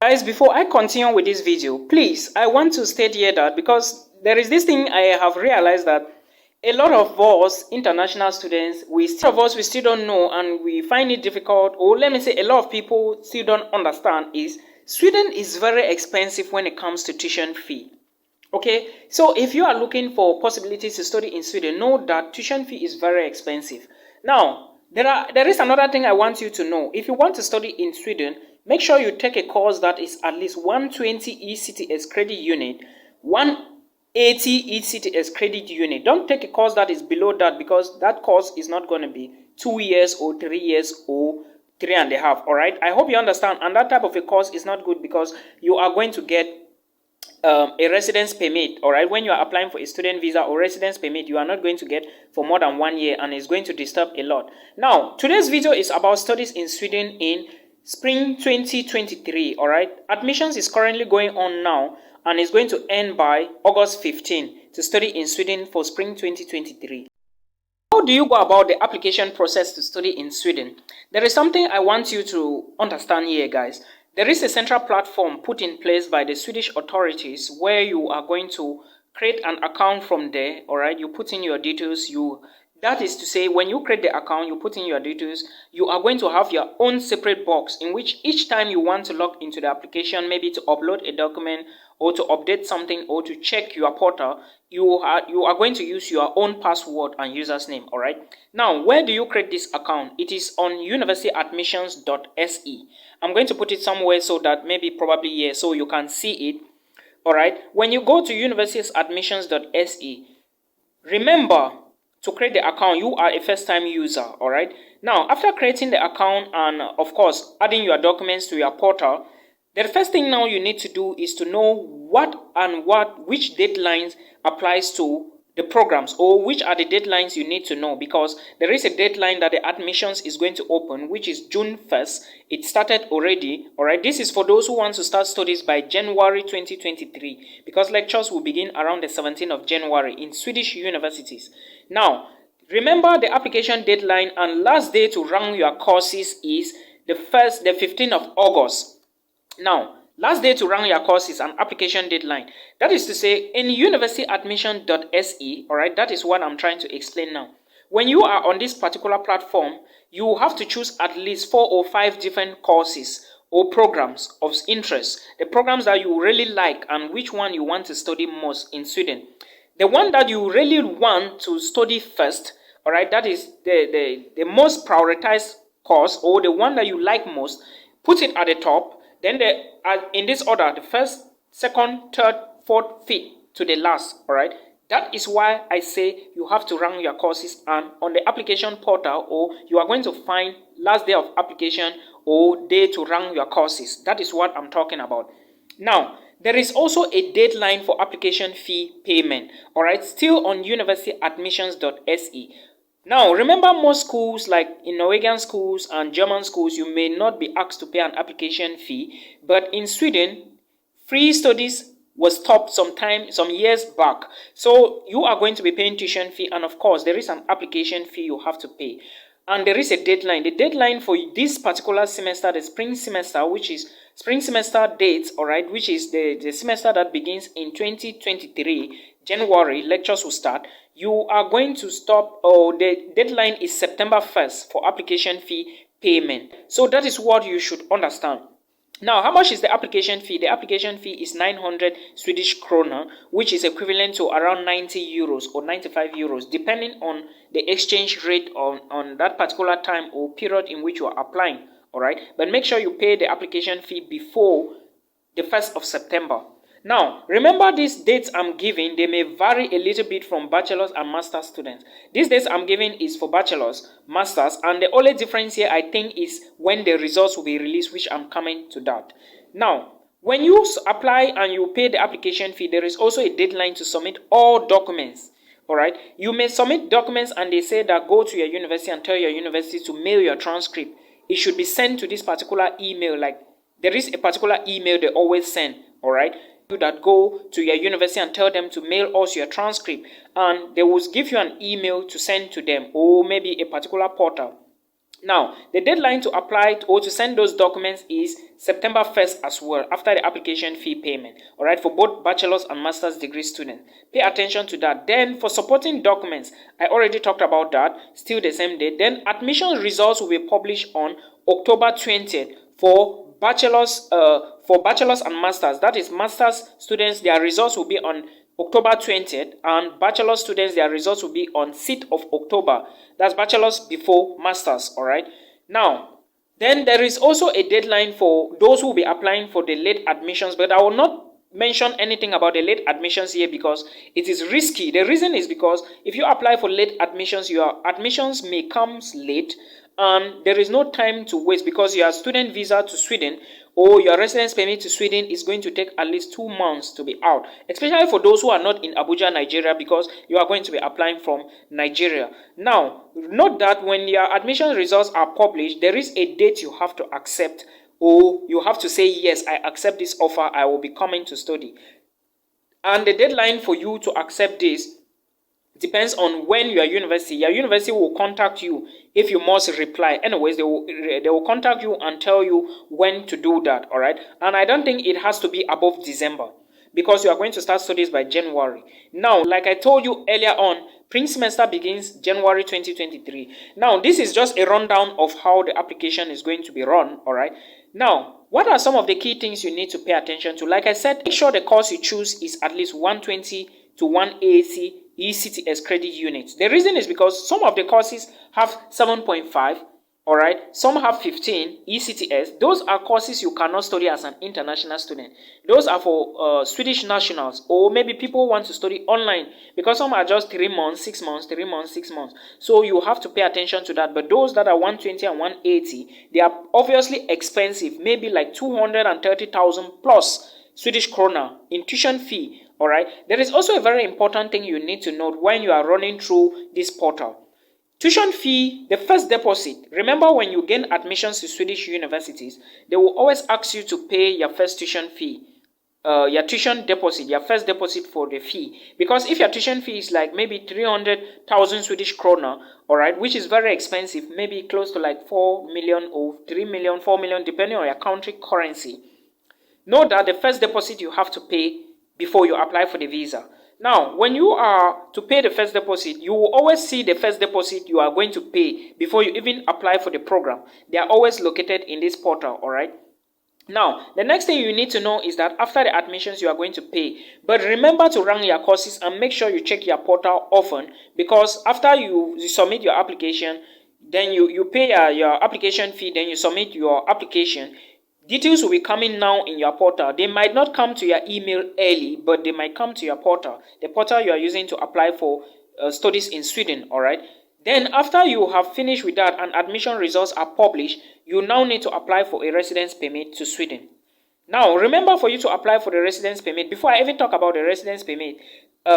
Guys, before I continue with this video, please, I want to state here that because there is this thing I have realized that a lot of us international students, we still don't know and we find it difficult, or let me say a lot of people still don't understand is Sweden is very expensive when it comes to tuition fee. Okay, so if you are looking for possibilities to study in Sweden, know that tuition fee is very expensive. Now, there is another thing I want you to know. If you want to study in Sweden, make sure you take a course that is at least 120 ECTS credit unit, 180 ECTS credit unit. Don't take a course that is below that, because that course is not going to be 2 years or 3 years or 3.5. All right, I hope you understand. And that type of a course is not good because you are going to get a residence permit. All right, when you are applying for a student visa or residence permit, you are not going to get for more than 1 year, and it's going to disturb a lot. Now, today's video is about studies in Sweden in spring 2023. All right, admissions is currently going on now and is going to end by August 15 to study in Sweden for spring 2023. How do you go about the application process to study in Sweden? There is something I want you to understand here, guys. There is a central platform put in place by the Swedish authorities where you are going to create an account from there. All right, you put in your details. That is to say, when you create the account, you put in your details, you are going to have your own separate box in which each time you want to log into the application, maybe to upload a document or to update something or to check your portal, you are going to use your own password and user's name. All right, now where do you create this account? It is on admissions.se. I'm going to put it somewhere so that probably here so you can see it. All right, when you go to admissions.se, remember to create the account. You are a first-time user. All right, now after creating the account and of course adding your documents to your portal, the first thing now you need to do is to know which deadlines applies to the programs, or which are the deadlines you need to know, because there is a deadline that the admissions is going to open, which is June 1st. It started already. All right, this is for those who want to start studies by January 2023, because lectures will begin around the 17th of January in Swedish universities. Now, remember the application deadline and last day to run your courses is the 15th of August. Now, last day to run your courses and application deadline. That is to say, in universityadmission.se, all right, that is what I'm trying to explain now. When you are on this particular platform, you have to choose at least 4 or 5 different courses or programs of interest, the programs that you really like and which one you want to study most in Sweden. The one that you really want to study first, all right, that is the most prioritized course, or the one that you like most, put it at the top. Then in this order, the first, second, third, fourth, fifth to the last. All right. That is why I say you have to run your courses, and on the application portal, or you are going to find last day of application or day to run your courses. That is what I'm talking about. Now, there is also a deadline for application fee payment. All right. Still on universityadmissions.se. Now, remember, most schools, like in Norwegian schools and German schools, you may not be asked to pay an application fee. But in Sweden, free studies was stopped some years back. So you are going to be paying tuition fee, and of course, there is an application fee you have to pay. And there is a deadline. The deadline for this particular semester, the spring semester, which is spring semester dates, all right, which is the semester that begins in 2023, January, lectures will start. You are going to stop, or the deadline is September 1st for application fee payment. So that is what you should understand. Now, how much is the application fee? The application fee is 900 Swedish krona, which is equivalent to around 90 euros or 95 euros, depending on the exchange rate on that particular time or period in which you are applying. All right, but make sure you pay the application fee before the 1st of September. Now, remember, these dates I'm giving, they may vary a little bit from bachelor's and master's students. These dates I'm giving is for bachelor's, master's, and the only difference here, I think, is when the results will be released, which I'm coming to that. Now, when you apply and you pay the application fee, there is also a deadline to submit all documents. All right, you may submit documents and they say that go to your university and tell your university to mail your transcript. It should be sent to this particular email. Like, there is a particular email they always send. All right, that go to your university and tell them to mail us your transcript, and they will give you an email to send to them, or maybe a particular portal Now, the deadline to apply or to send those documents is September 1st as well, after the application fee payment, all right, for both bachelor's and master's degree students. Pay attention to that. Then for supporting documents, I already talked about that, still the same day. Then admission results will be published on October 20th for bachelor's and masters. That is, master's students, their results will be on October 20th, and bachelor students, their results will be on 6th of October. That's bachelor's before masters, all right? Now, then there is also a deadline for those who will be applying for the late admissions, but I will not mention anything about the late admissions here because it is risky. The reason is because if you apply for late admissions, your admissions may come late, and there is no time to waste because your student visa to Sweden or your residence permit to Sweden is going to take at least 2 months to be out, especially for those who are not in Abuja, Nigeria, because you are going to be applying from Nigeria. Now, note that when your admission results are published, there is a date you have to accept, or you have to say, yes, I accept this offer, I will be coming to study. And the deadline for you to accept this depends on when your university will contact you if you must reply. Anyways, they will contact you and tell you when to do that, all right? And I don't think it has to be above December because you are going to start studies by January. Now, like I told you earlier on, spring semester begins January 2023. Now, this is just a rundown of how the application is going to be run, all right? Now, what are some of the key things you need to pay attention to? Like I said, make sure the course you choose is at least 120 to 180 ECTS credit units. The reason is because some of the courses have 7.5, all right, some have 15 ECTS. Those are courses you cannot study as an international student. Those are for Swedish nationals, or maybe people want to study online because some are just 3 months, 6 months, 3 months, 6 months. So you have to pay attention to that. But those that are 120 and 180, they are obviously expensive, maybe like 230,000 plus Swedish krona in tuition fee. All right. There is also a very important thing you need to note when you are running through this portal. Tuition fee, the first deposit. Remember, when you gain admissions to Swedish universities, they will always ask you to pay your first tuition fee, your tuition deposit, your first deposit for the fee. Because if your tuition fee is like maybe 300,000 Swedish krona, all right, which is very expensive, maybe close to like 4 million or 3 million, 4 million, depending on your country currency. Know that the first deposit you have to pay before you apply for the visa. Now, when you are to pay the first deposit, you will always see the first deposit you are going to pay before you even apply for the program. They are always located in this portal, all right? Now, the next thing you need to know is that after the admissions, you are going to pay. But remember to rank your courses and make sure you check your portal often, because after you submit your application, then you pay your application fee, then you submit your application. Details will be coming now in your portal. They might not come to your email early, but they might come to your portal, the portal you are using to apply for studies in Sweden, all right? Then after you have finished with that and admission results are published, you now need to apply for a residence permit to Sweden. Now, remember, for you to apply for the residence permit, before I even talk about the residence permit,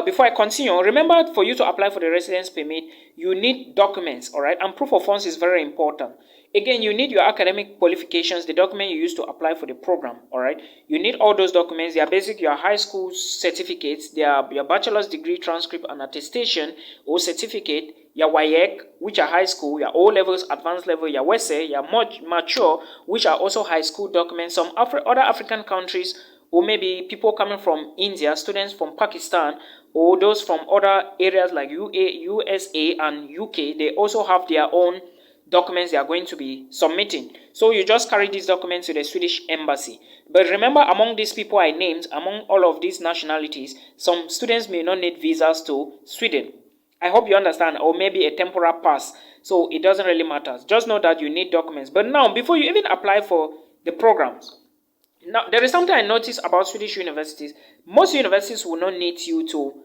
before I continue, remember, for you to apply for the residence permit, you need documents, all right? And proof of funds is very important. Again, you need your academic qualifications, the document you use to apply for the program, all right? You need all those documents, your basic, your high school certificates, your bachelor's degree transcript and attestation or certificate, your WAEC, which are high school, your O-levels, advanced level, your WESE, your mature, which are also high school documents. Some other African countries, or maybe people coming from India, students from Pakistan, or those from other areas like USA and UK, they also have their own documents they are going to be submitting. So you just carry these documents to the Swedish embassy. But remember, among these people I named, among all of these nationalities, some students may not need visas to Sweden. I hope you understand, or maybe a temporary pass. So it doesn't really matter. Just know that you need documents. But now, before you even apply for the programs, now there is something I noticed about Swedish universities. Most universities will not need you to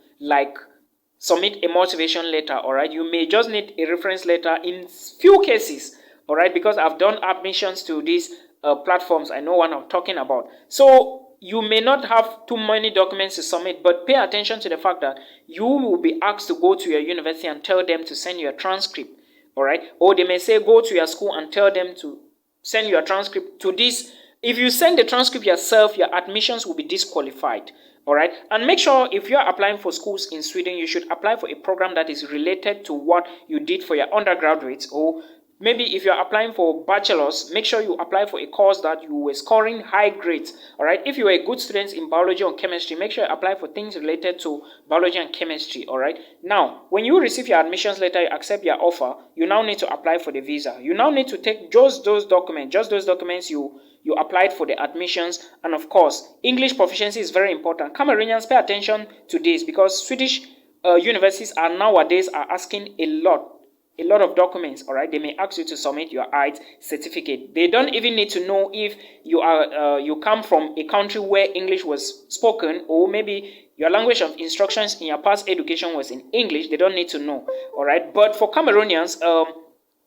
submit a motivation letter, all right? You may just need a reference letter in few cases, all right? Because I've done admissions to these platforms. I know what I'm talking about. So you may not have too many documents to submit, but pay attention to the fact that you will be asked to go to your university and tell them to send you a transcript, all right? Or they may say go to your school and tell them to send you a transcript to this. If you send the transcript yourself, your admissions will be disqualified. All right, and make sure if you are applying for schools in Sweden, you should apply for a program that is related to what you did for your undergraduates or maybe if you're applying for bachelor's, make sure you apply for a course that you were scoring high grades. All right, if you were a good student in biology or chemistry, make sure you apply for things related to biology and chemistry. All right, now when you receive your admissions letter, you accept your offer, you now need to apply for the visa. You now need to take just those documents you applied for the admissions. And of course, English proficiency is very important. Cameroonians, pay attention to this, because Swedish universities are nowadays asking a lot of documents. All right, they may ask you to submit your IELTS certificate. They don't even need to know if you come from a country where English was spoken, or maybe your language of instructions in your past education was in English. They don't need to know. All right, but for Cameroonians,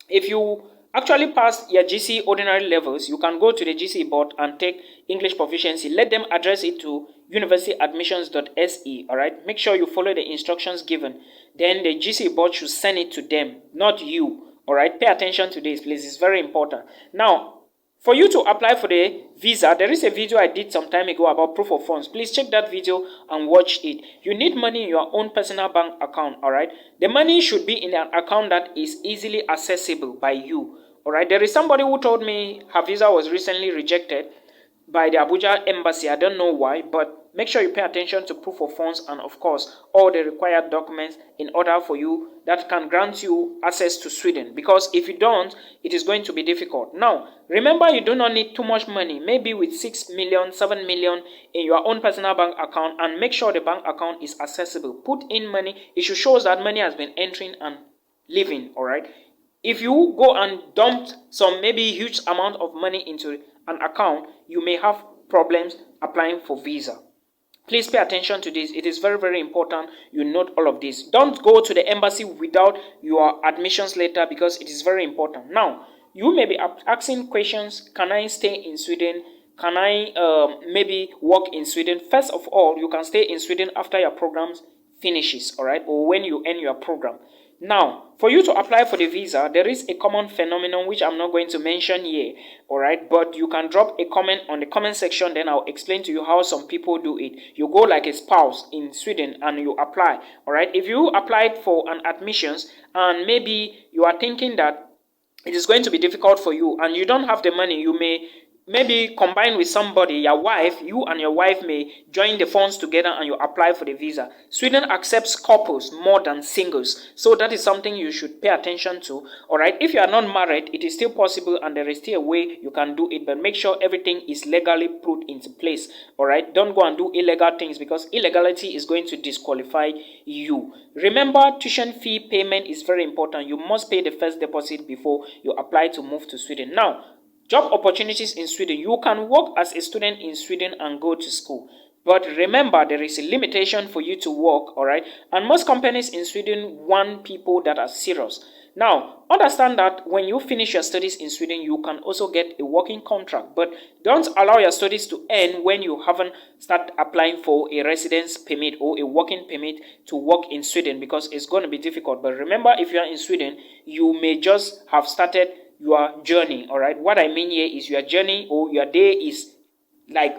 if you actually pass your GCE ordinary levels, you can go to the GCE board and take English proficiency. Let them address it to admissions.se. all right, make sure you follow the instructions given. Then the GCE board should send it to them, not you. All right, pay attention to this, please. It's very important. Now, for you to apply for the visa, there is a video I did some time ago about proof of funds. Please check that video and watch it. You need money in your own personal bank account. All right, the money should be in an account that is easily accessible by you. All right, there is somebody who told me her visa was recently rejected by the Abuja embassy. I don't know why, but make sure you pay attention to proof of funds and of course all the required documents in order for you that can grant you access to Sweden, because if you don't, it is going to be difficult. Now, remember, you do not need too much money, maybe with 6 million, 7 million in your own personal bank account, and make sure the bank account is accessible. Put in money. It should show that money has been entering and leaving. All right. If you go and dump some maybe huge amount of money into an account, you may have problems applying for visa. Please pay attention to this. It is very, very important you note all of this. Don't go to the embassy without your admissions letter, because it is very important. Now, you may be asking questions. Can I stay in Sweden? Can I maybe work in Sweden? First of all, you can stay in Sweden after your program finishes, all right, or when you end your program. Now, for you to apply for the visa, there is a common phenomenon which I'm not going to mention here, all right, but you can drop a comment on the comment section, then I'll explain to you how some people do it. You go like a spouse in Sweden and you apply, all right. If you applied for an admissions and maybe you are thinking that it is going to be difficult for you and you don't have the money, you may maybe combine with somebody, your wife. You and your wife may join the funds together and you apply for the visa. Sweden accepts couples more than singles, so that is something you should pay attention to. All right, if you are not married, it is still possible and there is still a way you can do it, but make sure everything is legally put into place. All right, don't go and do illegal things, because illegality is going to disqualify you. Remember, tuition fee payment is very important. You must pay the first deposit before you apply to move to Sweden. Now, job opportunities in Sweden. You can work as a student in Sweden and go to school. But remember, there is a limitation for you to work, all right? And most companies in Sweden want people that are serious. Now, understand that when you finish your studies in Sweden, you can also get a working contract. But don't allow your studies to end when you haven't started applying for a residence permit or a working permit to work in Sweden, because it's going to be difficult. But remember, if you are in Sweden, you may just have started your journey. All right, what I mean here is your journey or your day is like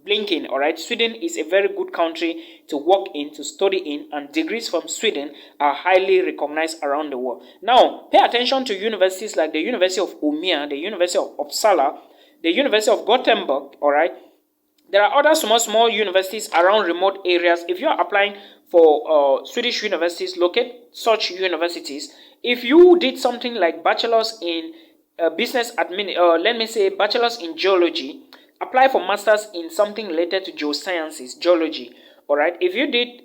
blinking. All right, Sweden is a very good country to work in, to study in, and degrees from Sweden are highly recognized around the world. Now, pay attention to universities like the University of Umeå, the University of Uppsala, the University of Gothenburg. All right, there are other small universities around remote areas. If you are applying for Swedish universities, locate such universities. If you did something like bachelor's in business admin, let me say bachelor's in geology, apply for master's in something related to geosciences, geology. All right. If you did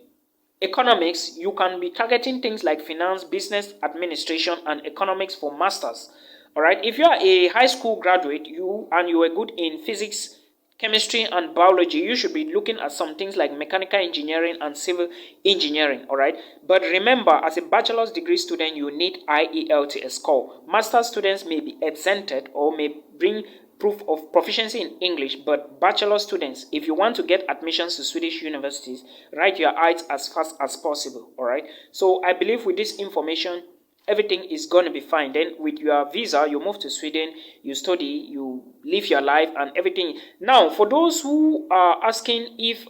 economics, you can be targeting things like finance, business administration, and economics for masters. All right. If you are a high school graduate, you were good in physics, chemistry, and biology, you should be looking at some things like mechanical engineering and civil engineering. All right, but remember, as a bachelor's degree student, you need ielts score. Master's students may be exempted or may bring proof of proficiency in English, but bachelor students, if you want to get admissions to Swedish universities, write your IELTS as fast as possible. All right, so I believe with this information, everything is going to be fine. Then with your visa, you move to Sweden, you study, you live your life and everything. Now, for those who are asking if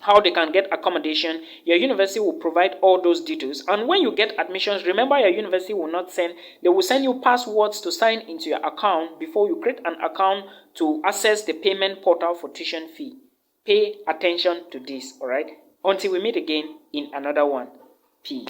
how they can get accommodation. Your university will provide all those details. And when you get admissions, remember your university will not send, they will send you passwords to sign into your account before you create an account to access the payment portal for tuition fee. Pay attention to this, all right? Until we meet again in another one. Peace.